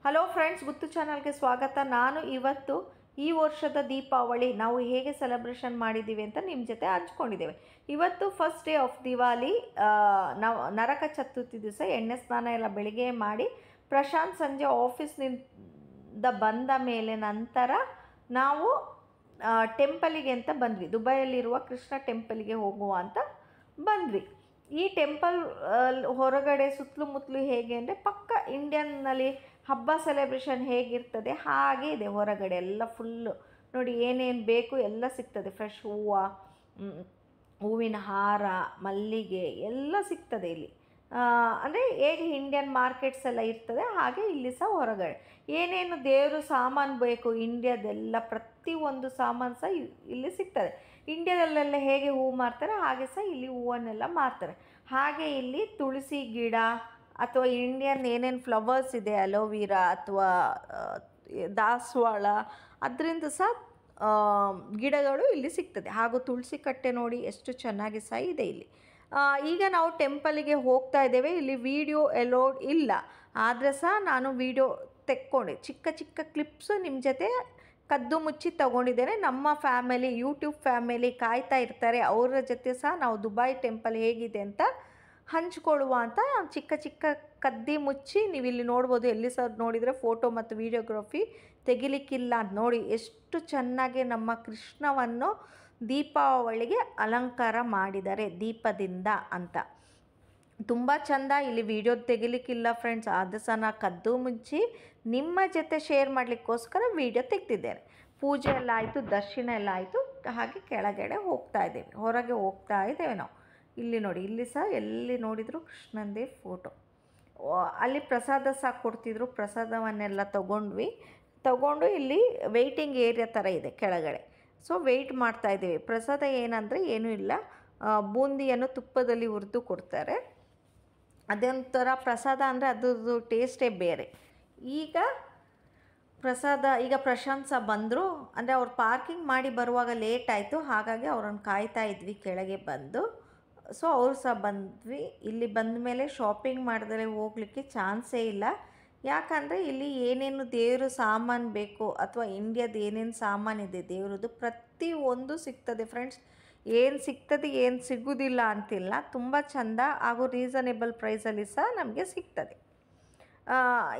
Hello friends, ಗುತ್ತು ಚಾನಲ್ಗೆ ಸ್ವಾಗತ. ನಾನು ಇವತ್ತು ಈ ವರ್ಷದ ದೀಪಾವಳಿ ನಾವು ಹೇಗೆ ಸೆಲೆಬ್ರೇಷನ್ ಮಾಡಿದ್ದೀವಿ ಅಂತ ನಿಮ್ಮ ಜೊತೆ ಹಂಚ್ಕೊಂಡಿದ್ದೇವೆ. ಇವತ್ತು ಫಸ್ಟ್ ಡೇ ಆಫ್ ದಿವಾಲಿ. ನಾವು ನರಕ ಚತುರ್ಥಿ ದಿವಸ ಎಣ್ಣೆ ಸ್ನಾನ ಎಲ್ಲ ಬೆಳಿಗ್ಗೆ ಮಾಡಿ ಪ್ರಶಾಂತ್ ಸಂಜೆ ಆಫೀಸ್ನಿಂದ ಬಂದ ಮೇಲೆ ನಂತರ ನಾವು ಟೆಂಪಲಿಗೆ ಅಂತ ಬಂದ್ವಿ. ದುಬೈಯಲ್ಲಿರುವ ಕೃಷ್ಣ ಟೆಂಪಲ್ಗೆ ಹೋಗುವ ಅಂತ ಬಂದ್ವಿ. ಈ ಟೆಂಪಲ್ ಹೊರಗಡೆ ಸುತ್ತಲೂ ಮುತ್ತಲು ಹೇಗೆ ಅಂದರೆ ಪಕ್ಕ ಇಂಡಿಯನ್ನಲ್ಲಿ ಹಬ್ಬ ಸೆಲೆಬ್ರೇಷನ್ ಹೇಗಿರ್ತದೆ ಹಾಗೆ ಇದೆ. ಹೊರಗಡೆ ಎಲ್ಲ ಫುಲ್ಲು ನೋಡಿ, ಏನೇನು ಬೇಕು ಎಲ್ಲ ಸಿಗ್ತದೆ. ಫ್ರೆಶ್ ಹೂವು, ಹೂವಿನ ಹಾರ, ಮಲ್ಲಿಗೆ ಎಲ್ಲ ಸಿಗ್ತದೆ ಇಲ್ಲಿ. ಅಂದರೆ ಹೇಗೆ ಇಂಡಿಯನ್ ಮಾರ್ಕೆಟ್ಸ್ ಎಲ್ಲ ಇರ್ತದೆ ಹಾಗೆ ಇಲ್ಲಿ ಸಹ ಹೊರಗಡೆ ಏನೇನು ದೇವರು ಸಾಮಾನು ಬೇಕು ಇಂಡಿಯಾದೆಲ್ಲ ಪ್ರತಿಯೊಂದು ಸಾಮಾನು ಸಹ ಇಲ್ಲಿ ಸಿಗ್ತದೆ. ಇಂಡಿಯಾದಲ್ಲೆಲ್ಲ ಹೇಗೆ ಹೂವು ಮಾರ್ತಾರೆ ಹಾಗೆ ಸಹ ಇಲ್ಲಿ ಹೂವನ್ನೆಲ್ಲ ಮಾರ್ತಾರೆ. ಹಾಗೆ ಇಲ್ಲಿ ತುಳಸಿ ಗಿಡ ಅಥವಾ ಇಂಡಿಯನ್ ಏನೇನು ಫ್ಲವರ್ಸ್ ಇದೆ, ಅಲೋವಿರಾ ಅಥವಾ ದಾಸವಾಳ, ಅದರಿಂದ ಸಹ ಗಿಡಗಳು ಇಲ್ಲಿ ಸಿಗ್ತದೆ. ಹಾಗೂ ತುಳಸಿ ಕಟ್ಟೆ ನೋಡಿ ಎಷ್ಟು ಚೆನ್ನಾಗಿ ಸಹ ಇದೆ ಇಲ್ಲಿ. ಈಗ ನಾವು ಟೆಂಪಲಿಗೆ ಹೋಗ್ತಾ ಇದ್ದೇವೆ. ಇಲ್ಲಿ ವಿಡಿಯೋ ಅಲೋಡ್ ಇಲ್ಲ, ಆದರೆ ಸಹ ನಾನು ವಿಡಿಯೋ ತೆಕ್ಕೊಂಡೆ, ಚಿಕ್ಕ ಚಿಕ್ಕ ಕ್ಲಿಪ್ಸು ನಿಮ್ಮ ಜೊತೆ ಕದ್ದು ಮುಚ್ಚಿ ತಗೊಂಡಿದ್ದೇನೆ. ನಮ್ಮ ಫ್ಯಾಮಿಲಿ, ಯೂಟ್ಯೂಬ್ ಫ್ಯಾಮಿಲಿ ಕಾಯ್ತಾ ಇರ್ತಾರೆ, ಅವರ ಜೊತೆ ಸಹ ನಾವು ದುಬೈ ಟೆಂಪಲ್ ಹೇಗಿದೆ ಅಂತ ಹಂಚ್ಕೊಳ್ಳುವ ಅಂತ ಚಿಕ್ಕ ಚಿಕ್ಕ ಕದ್ದಿ ಮುಚ್ಚಿ ನೀವು ಇಲ್ಲಿ ನೋಡ್ಬೋದು. ಎಲ್ಲಿ ಸಹ ನೋಡಿದರೆ ಫೋಟೋ ಮತ್ತು ವೀಡಿಯೋಗ್ರಫಿ ತೆಗಿಲಿಕ್ಕಿಲ್ಲ. ನೋಡಿ ಎಷ್ಟು ಚೆನ್ನಾಗಿ ನಮ್ಮ ಕೃಷ್ಣವನ್ನು ದೀಪಾವಳಿಗೆ ಅಲಂಕಾರ ಮಾಡಿದ್ದಾರೆ ದೀಪದಿಂದ ಅಂತ. ತುಂಬ ಚೆಂದ. ಇಲ್ಲಿ ವಿಡಿಯೋ ತೆಗಿಲಿಕ್ಕಿಲ್ಲ ಫ್ರೆಂಡ್ಸ್, ಆದ ಸಹ ನಾನು ಕದ್ದು ಮುಚ್ಚಿ ನಿಮ್ಮ ಜೊತೆ ಶೇರ್ ಮಾಡಲಿಕ್ಕೋಸ್ಕರ ವಿಡಿಯೋ ತೆಗ್ತಿದ್ದೇನೆ. ಪೂಜೆ ಎಲ್ಲ ಆಯಿತು, ದರ್ಶನ ಎಲ್ಲ ಆಯಿತು. ಹಾಗೆ ಕೆಳಗಡೆ ಹೋಗ್ತಾ ಇದ್ದೇವೆ, ಹೊರಗೆ ಹೋಗ್ತಾ ಇದ್ದೇವೆ ನಾವು. ಇಲ್ಲಿ ನೋಡಿ, ಇಲ್ಲಿ ಸಹ ಎಲ್ಲಿ ನೋಡಿದರೂ ಕೃಷ್ಣಂದೇ ಫೋಟೋ. ಅಲ್ಲಿ ಪ್ರಸಾದ ಸಹ ಕೊಡ್ತಿದ್ರು, ಪ್ರಸಾದವನ್ನೆಲ್ಲ ತಗೊಂಡು ಇಲ್ಲಿ ವೆಯ್ಟಿಂಗ್ ಏರಿಯಾ ಥರ ಇದೆ ಕೆಳಗಡೆ. ಸೊ ವೆಯ್ಟ್ ಮಾಡ್ತಾ ಇದ್ದೀವಿ. ಪ್ರಸಾದ ಏನಂದರೆ ಏನೂ ಇಲ್ಲ, ಬೂಂದಿಯನ್ನು ತುಪ್ಪದಲ್ಲಿ ಹುರಿದು ಕೊಡ್ತಾರೆ. ಅದೊಂಥರ ಪ್ರಸಾದ ಅಂದರೆ ಅದ್ರದ್ದು ಟೇಸ್ಟೇ ಬೇರೆ. ಈಗ ಪ್ರಶಾಂತ್ ಸಹ ಬಂದರು. ಅಂದರೆ ಅವ್ರು ಪಾರ್ಕಿಂಗ್ ಮಾಡಿ ಬರುವಾಗ ಲೇಟ್ ಆಯಿತು, ಹಾಗಾಗಿ ಅವ್ರನ್ನ ಕಾಯ್ತಾ ಇದ್ವಿ ಕೆಳಗೆ ಬಂದು. ಸೊ ಅವ್ರು ಸಹ ಬಂದ್ವಿ. ಇಲ್ಲಿ ಬಂದ ಮೇಲೆ ಶಾಪಿಂಗ್ ಮಾಡಿದ್ರೆ ಹೋಗಲಿಕ್ಕೆ ಚಾನ್ಸೇ ಇಲ್ಲ. ಯಾಕಂದರೆ ಇಲ್ಲಿ ಏನೇನು ದೇವರು ಸಾಮಾನು ಬೇಕು ಅಥವಾ ಇಂಡಿಯಾದ ಏನೇನು ಸಾಮಾನಿದೆ ದೇವ್ರದ್ದು ಪ್ರತಿಯೊಂದು ಸಿಗ್ತದೆ ಫ್ರೆಂಡ್ಸ್. ಏನು ಸಿಗ್ತದೆ ಏನು ಸಿಗೋದಿಲ್ಲ ಅಂತಿಲ್ಲ, ತುಂಬ ಚೆಂದ ಹಾಗೂ ರೀಸನೇಬಲ್ ಪ್ರೈಸಲ್ಲಿ ಸಹ ನಮಗೆ ಸಿಗ್ತದೆ.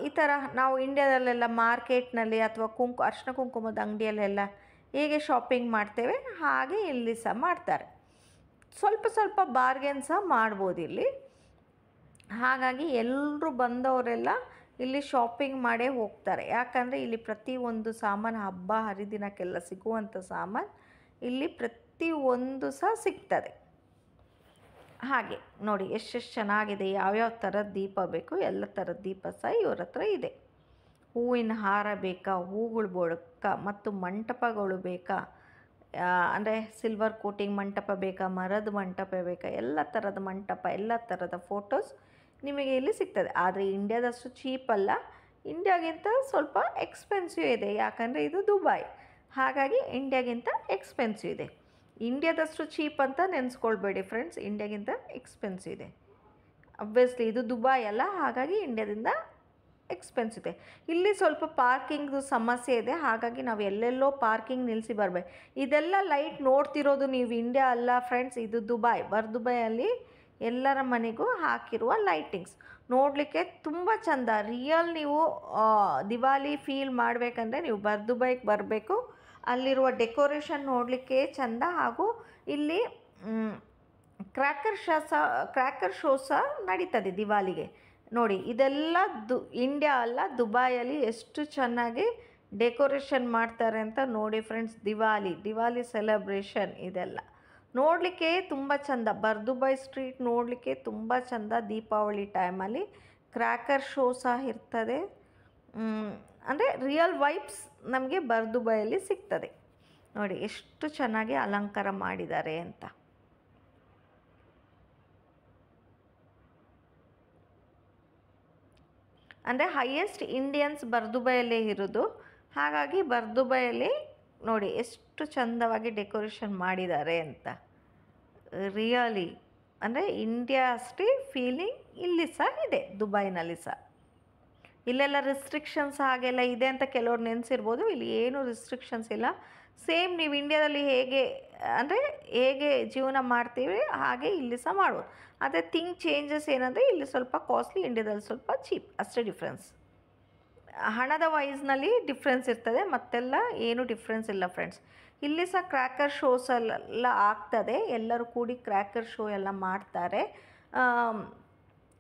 ಈ ಥರ ನಾವು ಇಂಡಿಯಾದಲ್ಲೆಲ್ಲ ಮಾರ್ಕೆಟ್ನಲ್ಲಿ ಅಥವಾ ಅರಿಶಿನ ಕುಂಕುಮದ ಅಂಗಡಿಯಲ್ಲೆಲ್ಲ ಹೇಗೆ ಶಾಪಿಂಗ್ ಮಾಡ್ತೇವೆ ಹಾಗೆ ಇಲ್ಲಿ ಸಹ ಮಾಡ್ತಾರೆ. ಸ್ವಲ್ಪ ಸ್ವಲ್ಪ ಬಾರ್ಗೇನ್ ಸಹ ಮಾಡ್ಬೋದು ಇಲ್ಲಿ. ಹಾಗಾಗಿ ಎಲ್ಲರೂ ಬಂದವರೆಲ್ಲ ಇಲ್ಲಿ ಶಾಪಿಂಗ್ ಮಾಡೇ ಹೋಗ್ತಾರೆ. ಯಾಕಂದರೆ ಇಲ್ಲಿ ಪ್ರತಿಯೊಂದು ಸಾಮಾನು ಹಬ್ಬ ಹರಿದಿನಕ್ಕೆಲ್ಲ ಸಿಗುವಂಥ ಸಾಮಾನು ಇಲ್ಲಿ ಪ್ರತಿಯೊಂದು ಸಹ ಸಿಗ್ತದೆ. ಹಾಗೆ ನೋಡಿ ಎಷ್ಟೆಷ್ಟು ಚೆನ್ನಾಗಿದೆ. ಯಾವ್ಯಾವ ಥರದ ದೀಪ ಬೇಕು ಎಲ್ಲ ಥರದ ದೀಪ ಸಹ ಇವ್ರ ಹತ್ರ ಇದೆ. ಹೂವಿನ ಹಾರ ಬೇಕಾ, ಹೂಗಳು ಬೇಕಾ ಮತ್ತು ಮಂಟಪಗಳು ಬೇಕಾ, ಅಂದರೆ ಸಿಲ್ವರ್ ಕೋಟಿಂಗ್ ಮಂಟಪ ಬೇಕಾ, ಮರದ ಮಂಟಪ ಬೇಕಾ, ಎಲ್ಲ ಥರದ ಮಂಟಪ, ಎಲ್ಲ ಥರದ ಫೋಟೋಸ್ ನಿಮಗೆ ಇಲ್ಲಿ ಸಿಗ್ತದೆ. ಆದರೆ ಇಂಡಿಯಾದಷ್ಟು ಚೀಪಲ್ಲ, ಇಂಡಿಯಾಗಿಂತ ಸ್ವಲ್ಪ ಎಕ್ಸ್ಪೆನ್ಸಿವ್ ಇದೆ. ಯಾಕಂದರೆ ಇದು ದುಬೈ, ಹಾಗಾಗಿ ಇಂಡಿಯಾಗಿಂತ ಎಕ್ಸ್ಪೆನ್ಸಿವ್ ಇದೆ. ಇಂಡಿಯಾದಷ್ಟು ಚೀಪ್ ಅಂತ ನೆನೆಸ್ಕೊಳ್ಬೇಡಿ ಫ್ರೆಂಡ್ಸ್, ಇಂಡಿಯಾಗಿಂತ ಎಕ್ಸ್ಪೆನ್ಸಿವ್ ಇದೆ. ಅಬ್ವಿಯಸ್ಲಿ ಇದು ದುಬೈ ಅಲ್ಲ, ಹಾಗಾಗಿ ಇಂಡಿಯಾದಿಂದ ಎಕ್ಸ್ಪೆನ್ಸ್ ಇದೆ. ಇಲ್ಲಿ ಸ್ವಲ್ಪ ಪಾರ್ಕಿಂಗ್ದು ಸಮಸ್ಯೆ ಇದೆ, ಹಾಗಾಗಿ ನಾವು ಎಲ್ಲೆಲ್ಲೋ ಪಾರ್ಕಿಂಗ್ ನಿಲ್ಲಿಸಿ ಬರಬೇಕು. ಇದೆಲ್ಲ ಲೈಟ್ ನೋಡ್ತಿರೋದು ನೀವು ಇಂಡಿಯಾ ಅಲ್ಲ ಫ್ರೆಂಡ್ಸ್, ಇದು ದುಬೈ. ದುಬೈಯಲ್ಲಿ ಎಲ್ಲರ ಮನೆಗೂ ಹಾಕಿರುವ ಲೈಟಿಂಗ್ಸ್ ನೋಡಲಿಕ್ಕೆ ತುಂಬ ಚೆಂದ. ರಿಯಲ್ ನೀವು ದಿವಾಲಿ ಫೀಲ್ ಮಾಡಬೇಕಂದ್ರೆ ನೀವು ದುಬೈಗೆ ಬರಬೇಕು. ಅಲ್ಲಿರುವ ಡೆಕೋರೇಷನ್ ನೋಡಲಿಕ್ಕೆ ಚೆಂದ. ಹಾಗೂ ಇಲ್ಲಿ ಕ್ರ್ಯಾಕರ್ ಶೋ ಸಹ ನಡೀತದೆ ದಿವಾಲಿಗೆ. ನೋಡಿ ಇದೆಲ್ಲ ಇಂಡಿಯಾ ಅಲ್ಲ, ದುಬೈಯಲ್ಲಿ ಎಷ್ಟು ಚೆನ್ನಾಗಿ ಡೆಕೋರೇಷನ್ ಮಾಡ್ತಾರೆ ಅಂತ ನೋಡಿ ಫ್ರೆಂಡ್ಸ್. ದಿವಾಲಿ ಸೆಲೆಬ್ರೇಷನ್ ಇದೆಲ್ಲ ನೋಡಲಿಕ್ಕೆ ತುಂಬ ಚೆಂದ. ದುಬೈ ಸ್ಟ್ರೀಟ್ ನೋಡಲಿಕ್ಕೆ ತುಂಬ ಚೆಂದ. ದೀಪಾವಳಿ ಟೈಮಲ್ಲಿ ಕ್ರ್ಯಾಕರ್ ಶೋ ಸಹ ಇರ್ತದೆ. ಅಂದರೆ ರಿಯಲ್ ವೈಬ್ಸ್ ನಮಗೆ ದುಬೈಯಲ್ಲಿ ಸಿಗ್ತದೆ. ನೋಡಿ ಎಷ್ಟು ಚೆನ್ನಾಗಿ ಅಲಂಕಾರ ಮಾಡಿದ್ದಾರೆ ಅಂತ. ಅಂದರೆ ಹೈಯೆಸ್ಟ್ ಇಂಡಿಯನ್ಸ್ ದುಬೈಯಲ್ಲೇ ಇರೋದು, ಹಾಗಾಗಿ ದುಬೈಯಲ್ಲಿ ನೋಡಿ ಎಷ್ಟು ಚೆಂದವಾಗಿ ಡೆಕೋರೇಷನ್ ಮಾಡಿದ್ದಾರೆ ಅಂತ. ರಿಯಲಿ ಅಂದರೆ ಇಂಡಿಯಾ ಅಷ್ಟೇ ಫೀಲಿಂಗ್ ಇಲ್ಲಿ ಸಹ ಇದೆ, ದುಬೈನಲ್ಲಿ ಸಹ. ಇಲ್ಲೆಲ್ಲ ರಿಸ್ಟ್ರಿಕ್ಷನ್ಸ್ ಹಾಗೆಲ್ಲ ಇದೆ ಅಂತ ಕೆಲವ್ರು ನೆನೆಸಿರ್ಬೋದು. ಇಲ್ಲಿ ಏನೂ ರಿಸ್ಟ್ರಿಕ್ಷನ್ಸ್ ಇಲ್ಲ. ಸೇಮ್ ನೀವು ಇಂಡ್ಯಾದಲ್ಲಿ ಹೇಗೆ ಅಂದರೆ ಹೇಗೆ ಜೀವನ ಮಾಡ್ತೀವಿ ಹಾಗೆ ಇಲ್ಲಿ ಸಹ ಮಾಡ್ಬೋದು. ಅದೇ ಚೇಂಜಸ್ ಏನಂದರೆ ಇಲ್ಲಿ ಸ್ವಲ್ಪ ಕಾಸ್ಟ್ಲಿ, ಇಂಡ್ಯಾದಲ್ಲಿ ಸ್ವಲ್ಪ ಚೀಪ್, ಅಷ್ಟೇ ಡಿಫ್ರೆನ್ಸ್. ಹಣದ ವೈಸ್ನಲ್ಲಿ ಡಿಫ್ರೆನ್ಸ್ ಇರ್ತದೆ, ಮತ್ತೆಲ್ಲ ಏನೂ ಡಿಫ್ರೆನ್ಸ್ ಇಲ್ಲ ಫ್ರೆಂಡ್ಸ್. ಇಲ್ಲಿ ಸಹ ಕ್ರ್ಯಾಕರ್ ಶೋಸೆಲ್ಲ ಆಗ್ತದೆ, ಎಲ್ಲರೂ ಕೂಡಿ ಕ್ರ್ಯಾಕರ್ ಶೋ ಎಲ್ಲ ಮಾಡ್ತಾರೆ.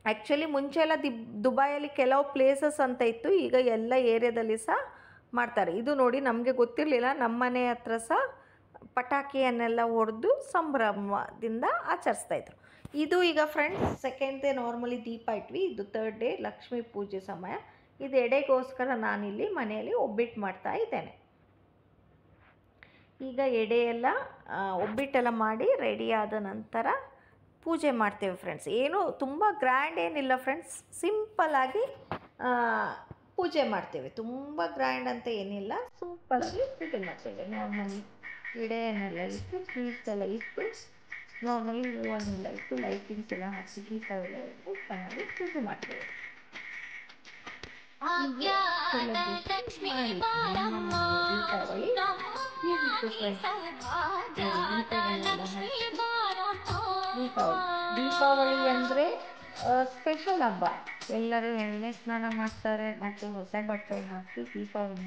ಆ್ಯಕ್ಚುಲಿ ಮುಂಚೆ ಎಲ್ಲ ದುಬೈಯಲ್ಲಿ ಕೆಲವು ಪ್ಲೇಸಸ್ ಅಂತ ಇತ್ತು, ಈಗ ಎಲ್ಲ ಏರಿಯಾದಲ್ಲಿ ಸಹ ಮಾಡ್ತಾರೆ. ಇದು ನೋಡಿ ನಮಗೆ ಗೊತ್ತಿರಲಿಲ್ಲ, ನಮ್ಮ ಮನೆ ಹತ್ರ ಸಹ ಪಟಾಕಿಯನ್ನೆಲ್ಲ ಹೊಡೆದು ಸಂಭ್ರಮದಿಂದ ಆಚರಿಸ್ತಾಯಿದ್ರು. ಇದು ಈಗ ಫ್ರೆಂಡ್ಸ್ ಸೆಕೆಂಡ್ ಡೇ ನಾರ್ಮಲಿ ದೀಪ ಇಟ್ವಿ, ಇದು ಥರ್ಡ್ ಡೇ ಲಕ್ಷ್ಮೀ ಪೂಜೆ ಸಮಯ. ಇದು ಎಡೆಗೋಸ್ಕರ ನಾನಿಲ್ಲಿ ಮನೆಯಲ್ಲಿ ಒಬ್ಬಿಟ್ಟು ಮಾಡ್ತಾ ಇದ್ದೇನೆ. ಈಗ ಎಡೆ ಎಲ್ಲ ಒಬ್ಬಿಟ್ಟೆಲ್ಲ ಮಾಡಿ ರೆಡಿ ಆದ ನಂತರ ಪೂಜೆ ಮಾಡ್ತೇವೆ ಫ್ರೆಂಡ್ಸ್. ಏನು ತುಂಬ ಗ್ರ್ಯಾಂಡ್ ಏನಿಲ್ಲ ಫ್ರೆಂಡ್ಸ್, ಸಿಂಪಲ್ಲಾಗಿ ಪೂಜೆ ಮಾಡ್ತೇವೆ. ತುಂಬ ಗ್ರ್ಯಾಂಡ್ ಅಂತ ಏನಿಲ್ಲ, ಸಿಂಪಲ್ಲಾಗಿ ಪೂಜೆ ಮಾಡ್ತೇವೆ. ನಾರ್ಮಲಿ ಎಡೆಯನ್ನೆಲ್ಲ ಇಟ್ಟು, ಸ್ವೀಟ್ಸ್ ಎಲ್ಲ ಇಟ್ಟು, ನಾರ್ಮಲಿ ಹೂವನ್ನೆಲ್ಲ ಇಟ್ಟು, ಲೈಟಿಂಗ್ಸ್ ಎಲ್ಲ ಹಾಕಿ, ದೀಪ ಎಲ್ಲ ಇಟ್ಟು ಚೆನ್ನಾಗಿ ಪೂಜೆ ಮಾಡ್ತೇವೆ. ದೀಪಾವಳಿ ಅಂದರೆ ಸ್ಪೆಷಲ್ ಹಬ್ಬ. ಎಲ್ಲರೂ ಎಣ್ಣೆ ಸ್ನಾನ ಮಾಡ್ತಾರೆ ಮತ್ತು ಹೊಸ ಬಟ್ಟೆ ಹಾಕಿ ದೀಪಾವಳಿ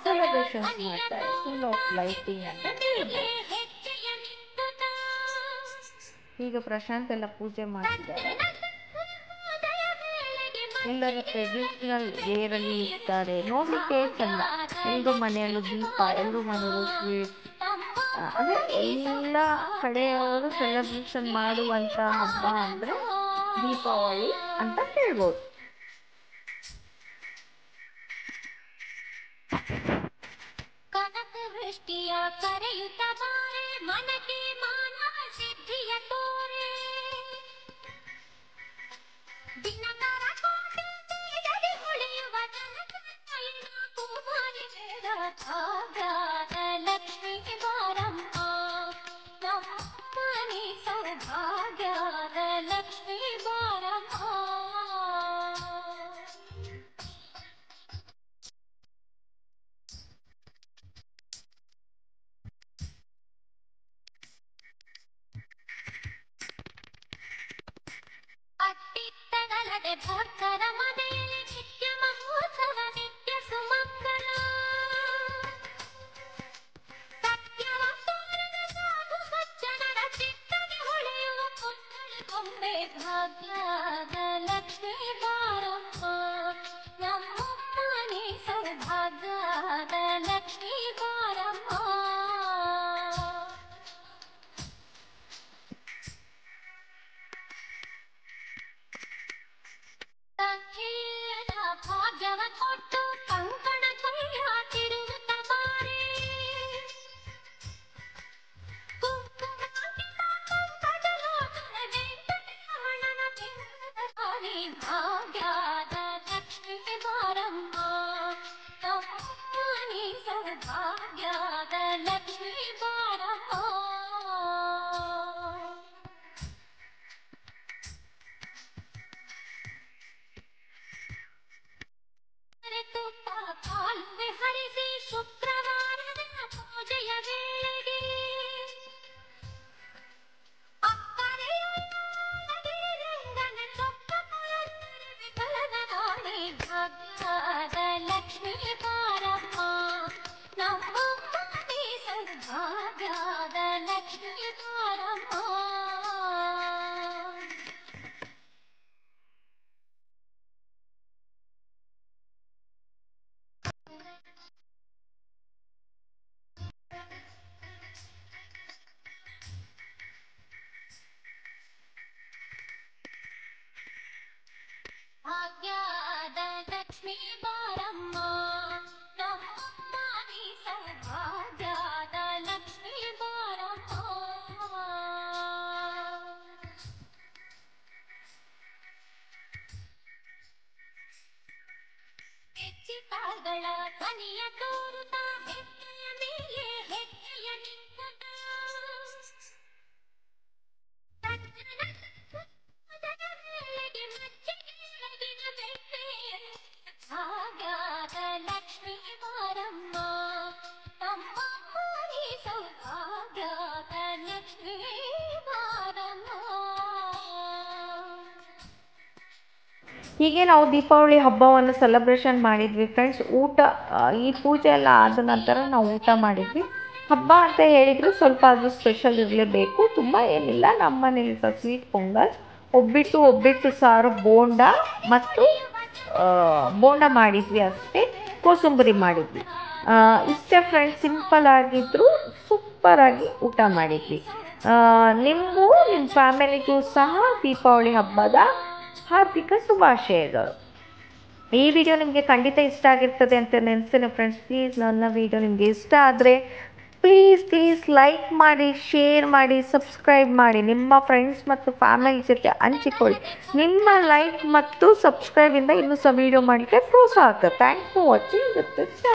ಸೆಲೆಬ್ರೇಷನ್ಸ್ ಮಾಡ್ತಾರೆ. ಫುಲ್ ಆಫ್ ಲೈಟಿಂಗ್ ಅಂತ ಹೇಳ್ಬೋದು. ಈಗ ಪ್ರಶಾಂತ್ ಎಲ್ಲ ಪೂಜೆ ಮಾಡ್ತಿದ್ದಾರೆ. ಎಲ್ಲರೂ ಟ್ರೆಡಿಷನಲ್ ವೇರಲ್ಲಿ ಇರ್ತಾರೆ, ನೋಡಲಿಕ್ಕೆ ಚೆಂದ. ಎಲ್ಲರೂ ಮನೆಯಲ್ಲೂ ದೀಪ, ಎಲ್ಲರೂ ಮನೆಯಲ್ಲೂ ಸ್ವೀಟ್, ಅಂದರೆ ಎಲ್ಲ ಕಡೆಯವರು ಸೆಲೆಬ್ರೇಷನ್ ಮಾಡುವಂಥ ಹಬ್ಬ ಅಂದರೆ ದೀಪಾವಳಿ ಅಂತ ಹೇಳ್ಬೋದು. ಕನಕವೃಷ್ಟಿಯ ಕರೆಯುತ್ತ ಬಾರೆ, ಮನಕ್ಕೆ ಮಾನವ ಸಿದ್ಧಿಯ ತೋರೆ, ದಿನಕರ ಕೋಟೆ ತೇಜದಿ ಹೊಳೆಯುವ ಜನಕೈನ ಕುಮಾರಿ ಬೇಡ ಭಾಗ್ಯದ ಲಕ್ಷ್ಮೀ ಬಾರಮ್ಮ, ನಮ್ಮನೆ ಸೌಭಾಗ್ಯದ ಲಕ್ಷ್ಮೀ ಬಾರಮ್ಮ. ಅಟ್ಟಿತ್ತಗಲದೆ ಭಕ್ತರ ಮನೆಯಲ್ಲಿ ನಿತ್ಯ ಮಹೋತ್ಸವ, ನಿತ್ಯ ಸುಮಂಗಲ, ಸತ್ಯವ ತೋರದ ಸಾಧು ಸಜ್ಜನರ ಚಿತ್ತನೆ ಹೊಳೆಯುವ ಪುತ್ಥಳಿ ಗೊಂಬೆ ಭಾಗ್ಯದ ಲಕ್ಷ್ಮೀ ಬಾರಮ್ಮ, ನಮ್ಮಮ್ಮನೆ ಸೌಭಾಗ್ಯದ ಲಕ್ಷ್ಮೀ ಬಾರಮ್ಮ. ಸಂಕೀರ್ಣ ಭಾಗ್ಯವ ಕೊಟ್ಟು ಕಂಕಣ ಕೈಯ ತಿರುಗುತ್ತ ಬಾರೆ, ಕುಂಕುಮಾಂಕಿತ ಕಂಕಜಲೋಚನ ವೆಂಕಟರಮಣನ ಬಿಂಬದ ರಾಣಿ ಭಾಗ್ಯದ ಲಕ್ಷ್ಮೀ ಬಾರಮ್ಮ, ನಮ್ಮನೆ ಸೌಭಾಗ್ಯದ ಲಕ್ಷ್ಮೀ ಬಾರಮ್ಮ. ತುಪ್ಪ ಕಾಲುವೆ ಹರಿಸಿ ಶುಕ್ರವಾರದ ಪೂಜೆಯ ವೇಳೆಗೆ ಅಕ್ಕರೆಯೊಳಗಿರಂಗನ ಚೊಕ್ಕ ಪುರಂದರ ವಿಠಲನ ರಾಣಿ ಭಾಗ್ಯದ ಲಕ್ಷ್ಮೀ ಬಾರಮ್ಮ, ನಮ್ಮಮ್ಮನೆ ಸೌಭಾಗ್ಯದ ಲಕ್ಷ್ಮೀ ಬಾರಮ್ಮ. ಭಾಗ್ಯದ ಲಕ್ಷ್ಮೀ ಬಾರಮ್ಮ, ನಮ್ಮಮ್ಮನೆ ಸೌಭಾಗ್ಯದ ಲಕ್ಷ್ಮೀ ಬಾರಮ್ಮ. ಹೆಚ್ಚಿಕಾಲ್ಗಳ ಧ್ವನಿಯ ತೋರುತ್ತಾ ಹೆಜ್ಜೆಯ ಮೇಲೆ ಹೆಜ್ಜೆಯ ನಿಂತುತ್ತ, ಸಜ್ಜನ ವೇಳೆಗೆ ಮಜ್ಜಿಗೆಯೊಳಗಿನ ಬೆಣ್ಣೆಯನ್ನು ಹೀಗೆ ನಾವು ದೀಪಾವಳಿ ಹಬ್ಬವನ್ನು ಸೆಲೆಬ್ರೇಷನ್ ಮಾಡಿದ್ವಿ ಫ್ರೆಂಡ್ಸ್. ಈ ಪೂಜೆ ಎಲ್ಲ ಆದ ನಂತರ ನಾವು ಊಟ ಮಾಡಿದ್ವಿ. ಹಬ್ಬ ಅಂತ ಹೇಳಿದರೆ ಸ್ವಲ್ಪ ಅದು ಸ್ಪೆಷಲ್ ಇರಲೇಬೇಕು. ತುಂಬ ಏನಿಲ್ಲ, ನಮ್ಮ ಮನೇಲಿ ಸ್ವೀಟ್ ಪೊಂಗಲ್, ಒಬ್ಬಿಟ್ಟು ಸಾರು, ಬೋಂಡ ಮತ್ತು ಬೋಂಡ ಮಾಡಿದ್ವಿ ಅಷ್ಟೇ, ಕೋಸಂಬರಿ ಮಾಡಿದ್ವಿ. ಇಷ್ಟೇ ಫ್ರೆಂಡ್ಸ್, ಸಿಂಪಲ್ ಆಗಿದ್ದರೂ ಸೂಪರಾಗಿ ಊಟ ಮಾಡಿದ್ವಿ. ನಿಮಗೂ ನಿಮ್ಮ ಫ್ಯಾಮಿಲಿಗೂ ಸಹ ದೀಪಾವಳಿ ಹಬ್ಬದ ಹಾರ್ದಿಕ ಶುಭಾಶಯಗಳು. ಈ ವಿಡಿಯೋ ನಿಮಗೆ ಖಂಡಿತ ಇಷ್ಟ ಆಗಿರ್ತದೆ ಅಂತ ನೆನೆಸ್ತೇನೆ ಫ್ರೆಂಡ್ಸ್. ಪ್ಲೀಸ್ ನನ್ನ ವಿಡಿಯೋ ನಿಮಗೆ ಇಷ್ಟ ಆದರೆ ಪ್ಲೀಸ್ ಲೈಕ್ ಮಾಡಿ, ಶೇರ್ ಮಾಡಿ, ಸಬ್ಸ್ಕ್ರೈಬ್ ಮಾಡಿ, ನಿಮ್ಮ ಫ್ರೆಂಡ್ಸ್ ಮತ್ತು ಫ್ಯಾಮಿಲಿ ಜೊತೆ ಹಂಚಿಕೊಳ್ಳಿ. ನಿಮ್ಮ ಲೈಕ್ ಮತ್ತು ಸಬ್ಸ್ಕ್ರೈಬಿಂದ ಇನ್ನೂ ಸಹ ವಿಡಿಯೋ ಮಾಡಲಿಕ್ಕೆ ಪ್ರೋತ್ಸಾಹ ಆಗ್ತದೆ. Thanks for watching.